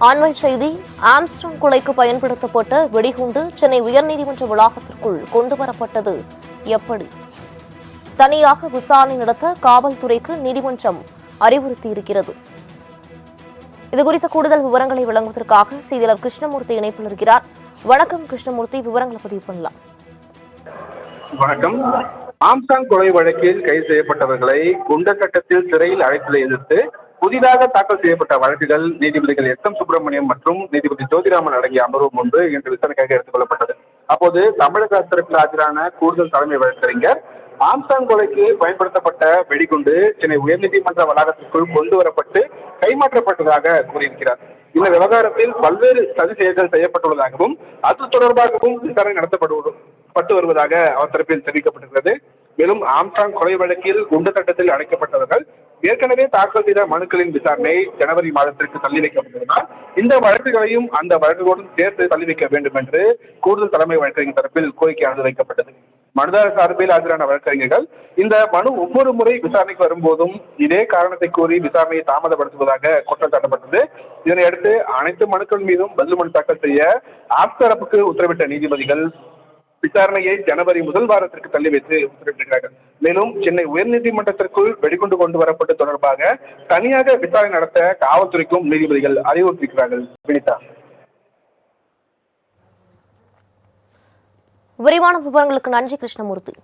அண்மை செய்தி. ஆம்ஸ்ட்ராங் கொலைக்கு பயன்படுத்தப்பட்ட வெடிகுண்டு சென்னை உயர்நீதிமன்ற வளாகத்திற்குள் கொண்டுவரப்பட்டது எப்படி? தனியாக விசாரணை நடத்த காவல்துறைக்கு நீதிமன்றம் அறிவுறுத்தியிருக்கிறது. இதுகுறித்த கூடுதல் விவரங்களை வழங்குவதற்காக செய்தியாளர் கிருஷ்ணமூர்த்தி இணைப்பில் இருக்கிறார். வணக்கம் கிருஷ்ணமூர்த்தி, விவரங்களை பதிவு பண்ணலாம். வணக்கம். ஆம்ஸ்ட்ராங் கொலை வழக்கில் கைது செய்யப்பட்டவர்களை குண்டர் சட்டத்தில் சிறையில் அழைத்ததை எதிர்த்து புதிதாக தாக்கல் செய்யப்பட்ட வழக்குகள் நீதிபதிகள் எஸ்.எம். சுப்பிரமணியம் மற்றும் நீதிபதி ஜோதிராமன் அடங்கிய அமர்வு முன்பு இன்று விசாரணைக்காக எடுத்துக் கொள்ளப்பட்டது. அப்போது தமிழக தரப்பில் ஆஜரான கூடுதல் தலைமை வழக்கறிஞர் ஆம்ஸ்ட்ராங் கொலைக்கு பயன்படுத்தப்பட்ட வெடிகுண்டு சென்னை உயர்நீதிமன்ற வளாகத்திற்குள் கொண்டு வரப்பட்டு கைமாற்றப்பட்டதாக கூறியிருக்கிறார். இந்த விவகாரத்தில் பல்வேறு சதி செயல்கள் செய்யப்பட்டுள்ளதாகவும் அது தொடர்பாகவும் விசாரணை நடத்தப்பட்டு வருவதாக அவர் தரப்பில் தெரிவிக்கப்பட்டிருக்கிறது. மேலும் ஆம்ஸ்ட்ராங் கொலை வழக்கில் குண்டு சட்டத்தில் அடைக்கப்பட்டவர்கள் ஏற்கனவே தாக்கல் செய்த மனுக்களின் விசாரணை ஜனவரி மாதத்திற்கு தள்ளி வைக்கப்பட்டதனால் இந்த வழக்குகளையும் அந்த வழக்குகளுடன் சேர்த்து தள்ளி வைக்க வேண்டும் என்று கூடுதல் தலைமை வழக்கறிஞர் தரப்பில் கோரிக்கையானது வைக்கப்பட்டது. மனுதாரர் சார்பில் ஆஜரான வழக்கறிஞர்கள் இந்த மனு ஒவ்வொரு முறை விசாரணைக்கு வரும்போதும் இதே காரணத்தை கூறி விசாரணையை தாமதப்படுத்துவதாக குற்றம் சாட்டப்பட்டது. இதனையடுத்து அனைத்து மனுக்கள் மீதும் பதில் மனு தாக்கல் செய்ய ஆப் தரப்புக்கு உத்தரவிட்ட நீதிபதிகள் விசாரணையை ஜனவரி முதல் வாரத்திற்கு தள்ளி வைத்து உத்தரவிட்டிருக்கிறார்கள். மேலும் சென்னை உயர்நீதிமன்றத்திற்குள் வெடிகுண்டு கொண்டு வரப்பட்டு தொடர்பாக தனியாக விசாரணை நடத்த காவல்துறைக்கும் நீதிபதிகள் அறிவுறுத்தியிருக்கிறார்கள். வினிதா, விரிவான விவரங்களுக்கு நன்றி கிருஷ்ணமூர்த்தி.